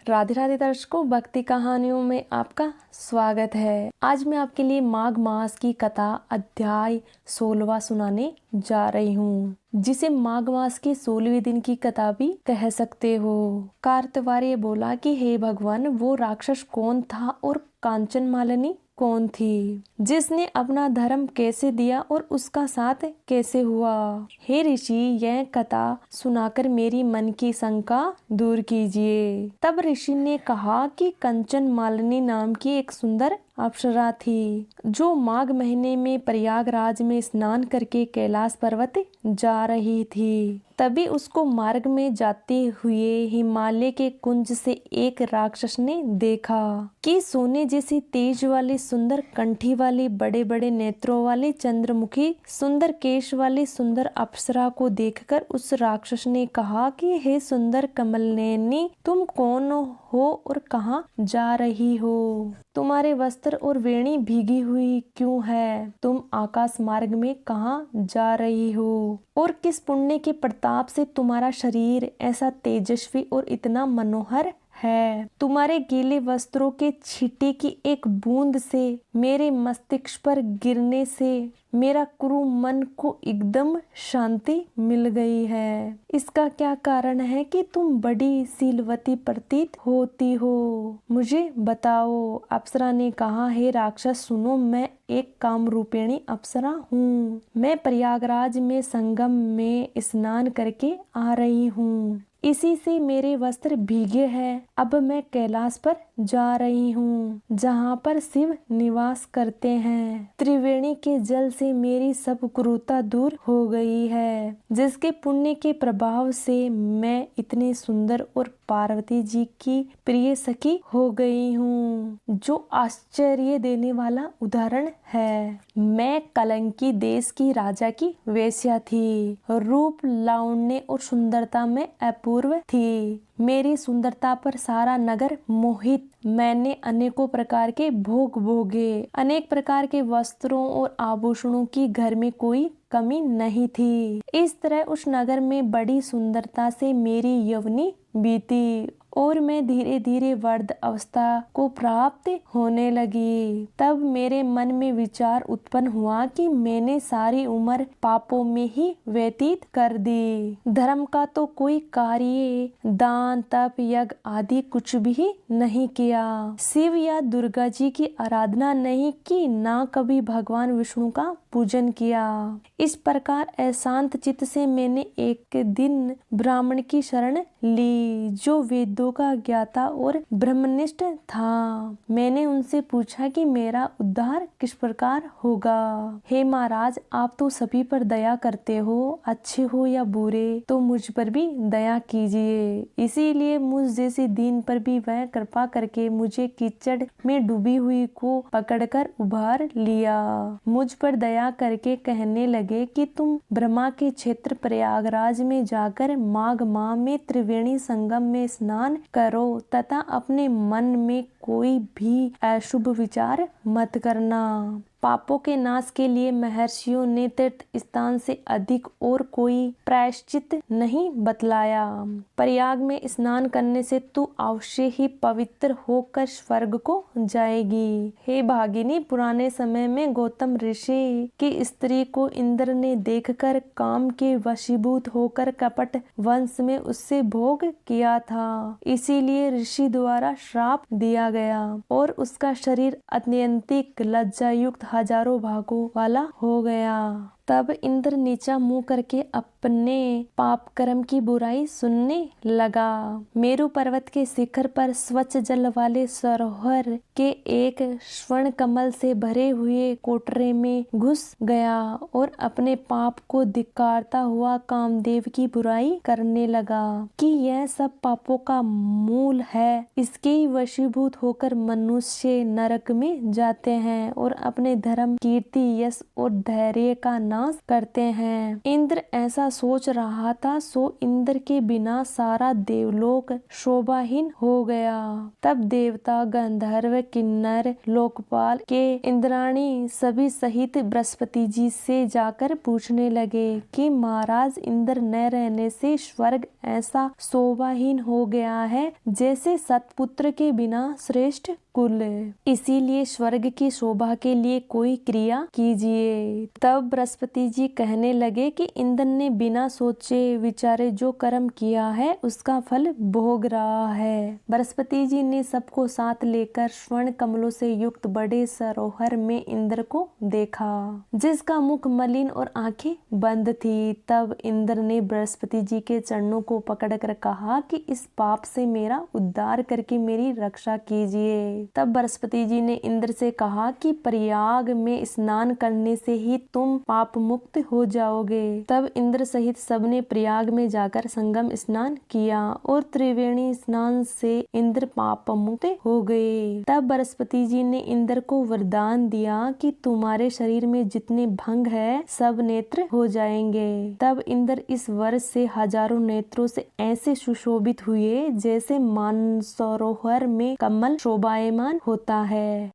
राधे राधे दर्शकों, भक्ति कहानियों में आपका स्वागत है। आज मैं आपके लिए माघ मास की कथा अध्याय 16वां सुनाने जा रही हूँ, जिसे माघ मास के 16वें दिन की कथा भी कह सकते हो। कार्तवार्य बोला कि हे भगवान, वो राक्षस कौन था और कांचन मालिनी कौन थी, जिसने अपना धर्म कैसे दिया और उसका साथ कैसे हुआ। हे ऋषि, यह कथा सुनाकर मेरी मन की शंका दूर कीजिए। तब ऋषि ने कहा कि कंचन मालिनी नाम की एक सुंदर अप्सरा थी, जो माघ महीने में प्रयागराज में स्नान करके कैलाश पर्वत जा रही थी। तभी उसको मार्ग में जाते हुए हिमालय के कुंज से एक राक्षस ने देखा कि सोने जैसी तेज वाली सुंदर कंठी वाली बड़े बड़े नेत्रों वाली चंद्रमुखी सुंदर केश वाली सुंदर अप्सरा को देखकर उस राक्षस ने कहा कि हे सुंदर कमलनेनी, तुम कौन हो और कहाँ जा रही हो? तुम्हारे वस्त्र और वेणी भीगी हुई क्यों है? तुम आकाश मार्ग में कहाँ जा रही हो? और किस पुण्य के प्रताप से तुम्हारा शरीर ऐसा तेजस्वी और इतना मनोहर है? तुम्हारे गीले वस्त्रों के छींटे की एक बूंद से मेरे मस्तिष्क पर गिरने से मेरा क्रूर मन को एकदम शांति मिल गई है। इसका क्या कारण है कि तुम बड़ी शीलवती प्रतीत होती हो? मुझे बताओ। अप्सरा ने कहा, हे राक्षस सुनो, मैं एक काम रूपिणी अप्सरा हूँ। मैं प्रयागराज में संगम में स्नान करके आ रही हूँ। इसी से मेरे वस्त्र भीगे हैं। अब मैं कैलाश पर जा रही हूँ, जहाँ पर शिव निवास करते हैं। त्रिवेणी के जल से मेरी सब क्रूरता दूर हो गई है, जिसके पुण्य के प्रभाव से मैं इतने सुंदर और पार्वती जी की प्रिय सखी हो गई हूँ, जो आश्चर्य देने वाला उदाहरण है। मैं कलंकी देश की राजा की वेश्या थी। रूप, लावण्य और सुंदरता में अपूर्व थी। मेरी सुंदरता पर सारा नगर मोहित। मैंने अनेकों प्रकार के भोग भोगे। अनेक प्रकार के वस्त्रों और आभूषणों की घर में कोई कमी नहीं थी। इस तरह उस नगर में बड़ी सुंदरता से मेरी यौवनी बीती और मैं धीरे धीरे वृद्ध अवस्था को प्राप्त होने लगी। तब मेरे मन में विचार उत्पन्न हुआ कि मैंने सारी उम्र पापों में ही व्यतीत कर दी। धर्म का तो कोई कार्य, दान, तप, यज्ञ आदि कुछ भी नहीं किया। शिव या दुर्गा जी की आराधना नहीं की, ना कभी भगवान विष्णु का पूजन किया। इस प्रकार अशांत चित्त से मैंने एक दिन ब्राह्मण की शरण ली, जो वेदों का ज्ञाता और ब्रह्मनिष्ठ था। मैंने उनसे पूछा कि मेरा उद्धार किस प्रकार होगा। हे महाराज, आप तो सभी पर दया करते हो, अच्छे हो या बुरे, तो मुझ पर भी दया कीजिए। इसीलिए मुझ जैसी दीन पर भी वह कृपा करके मुझे कीचड़ में डूबी हुई को पकड़कर उभार लिया। मुझ पर दया करके कहने लगे कि तुम ब्रह्मा के क्षेत्र प्रयागराज में जाकर माघ माह में त्रिवेणी संगम में स्नान करो तथा अपने मन में कोई भी अशुभ विचार मत करना। पापों के नाश के लिए महर्षियों ने तीर्थ स्थान से अधिक और कोई प्रायश्चित नहीं बतलाया। प्रयाग में स्नान करने से तू अवश्य ही पवित्र होकर स्वर्ग को जाएगी। हे भागिनी, पुराने समय में गौतम ऋषि की स्त्री को इंद्र ने देखकर काम के वशीभूत होकर कपट वंश में उससे भोग किया था। इसीलिए ऋषि द्वारा श्राप दिया गया और उसका शरीर अत्यंतिक लज्जायुक्त हजारों भागों वाला हो गया। तब इंद्र नीचा मुंह करके अपने पाप कर्म की बुराई सुनने लगा। मेरु पर्वत के शिखर पर स्वच्छ जल वाले सरोवर के एक स्वर्ण कमल से भरे हुए कोटरे में घुस गया और अपने पाप को धिक्कारता हुआ कामदेव की बुराई करने लगा कि यह सब पापों का मूल है। इसके ही वशीभूत होकर मनुष्य नरक में जाते हैं और अपने धर्म, कीर्ति, यश और धैर्य का विनाश करते हैं। इंद्र ऐसा सोच रहा था, सो इंद्र के बिना सारा देवलोक शोभाहीन हो गया। तब देवता, गंधर्व, किन्नर, लोकपाल के इंद्राणी सभी सहित बृहस्पति जी से जाकर पूछने लगे कि महाराज, इंद्र न रहने से स्वर्ग ऐसा शोभाहीन हो गया है जैसे सतपुत्र के बिना श्रेष्ठ कुल। इसीलिए स्वर्ग की शोभा के लिए कोई क्रिया कीजिए। तब बृहस्पति जी कहने लगे कि इंद्र ने बिना सोचे विचारे जो कर्म किया है उसका फल भोग रहा है। बृहस्पति जी ने सबको साथ लेकर स्वर्ण कमलों से युक्त बड़े सरोवर में इंद्र को देखा, जिसका मुख मलिन और आंखें बंद थी। तब इंद्र ने बृहस्पति जी के चरणों को पकड़कर कहा कि इस पाप से मेरा उद्धार करके मेरी रक्षा कीजिए। तब बृहस्पति जी ने इंद्र से कहा कि प्रयाग में स्नान करने से ही तुम पाप मुक्त हो जाओगे। तब इंद्र सहित सबने प्रयाग में जाकर संगम स्नान किया और त्रिवेणी स्नान से इंद्र पाप मुक्त हो गए। तब बृहस्पति जी ने इंद्र को वरदान दिया कि तुम्हारे शरीर में जितने भंग है सब नेत्र हो जाएंगे। तब इंद्र इस वर्ष से हजारों नेत्रों से ऐसे सुशोभित हुए जैसे मानसरोवर में कमल शोभायमान होता है।